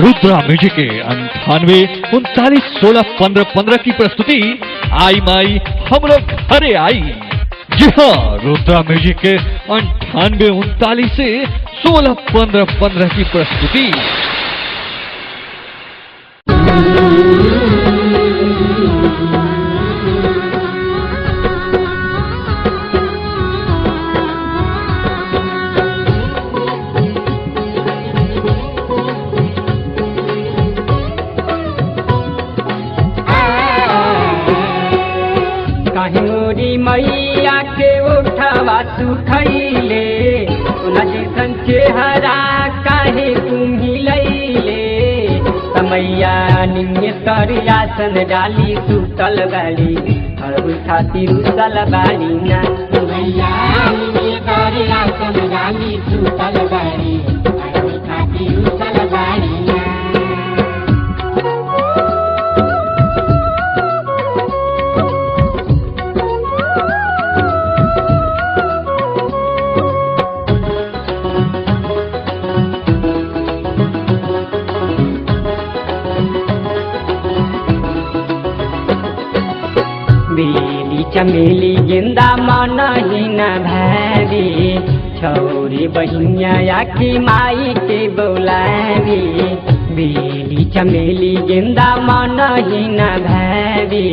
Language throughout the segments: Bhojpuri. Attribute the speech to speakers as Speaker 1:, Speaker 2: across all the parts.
Speaker 1: रुद्रा म्यूजिक के 98 39 16 15 15 की प्रस्तुति आई माई हम लोग घरे आई। जी हाँ, रुद्रा म्यूजिक के 98 39 से 16 15 15 की प्रस्तुति।
Speaker 2: मैया के उठवा सुखैले जैसन चेहरा काहे तुम्ही लैले मैया निम्न आसन डाली सुतल बाड़ी और खातिर उसल बाड़ी ना मैया निम्न आसन डाली सुतल बाड़ी और खातिर उसल बाड़ी ना। बेली चमेली गेंदा मन ही न भावी छौरी बहिनिया की माई के बोलावी। बेली चमेली गेंदा मन ही न भावी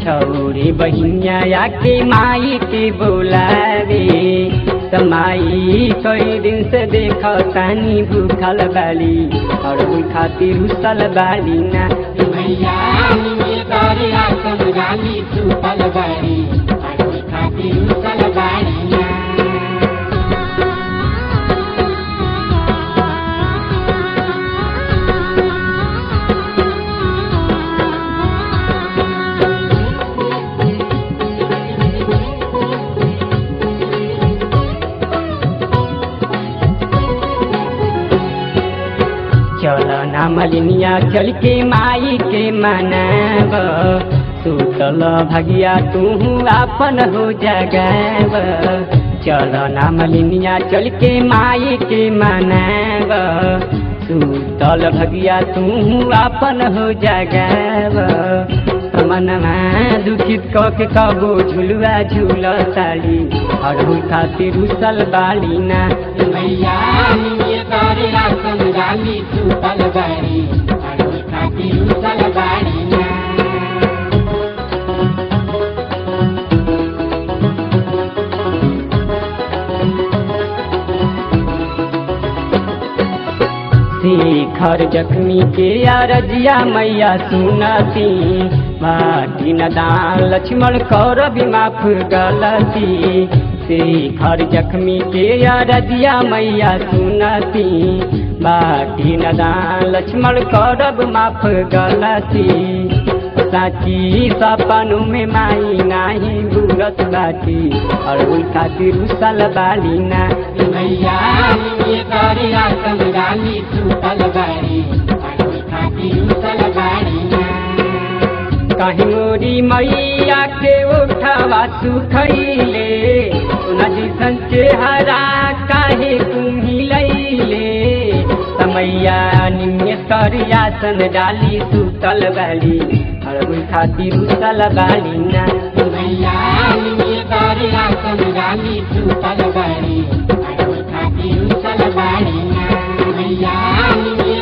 Speaker 2: छौरी बहिनिया की माई के बोलावी। माई कई दिन से देख तानी भूखल बाली और खातिर उसल बाली ना मैया रानी सुतल बाड़ी और खातिर उसल बाड़ी ना। चलो ना मलिनिया चल के माई के मनाब सुतल भगिया तू अपन हो जगाब। चलो ना मलिनिया चल के माई के मनाब सुतल भगिया तू अपन हो जगाब। मनमा दुखित के कबो झुलुआ झूल साड़ी और खातिर उसल बाड़ी ना मैया रानी सुतल बाड़ी और खातिर उसल बाड़ी ना। शेखर जख्मी के अरजिया मैया सुनती बाटी न दान लक्ष्मण कौर भी माफ गलती। शेखर जख्मी के अरजिया मैया सुनती बाटी न दान लक्ष्मण कौर माफ गलती। साची सपनों में माई नाही बुरत बाटी और खातिर उसल बाली ना मैया रानी सुतल बाड़ी और खातिर उसल बाड़ी ना। कहीं मोरी मैया के उठवा सुखैले जैसन चेहरा काहे तुम्ही लैले मैया निम्न आसन डाली सुतल बाड़ी और खातिर उसल बाड़ी ना मैया निम्न आसन डाली सुतल बाड़ी और खातिर उसल बाड़ी ना मैया निम्न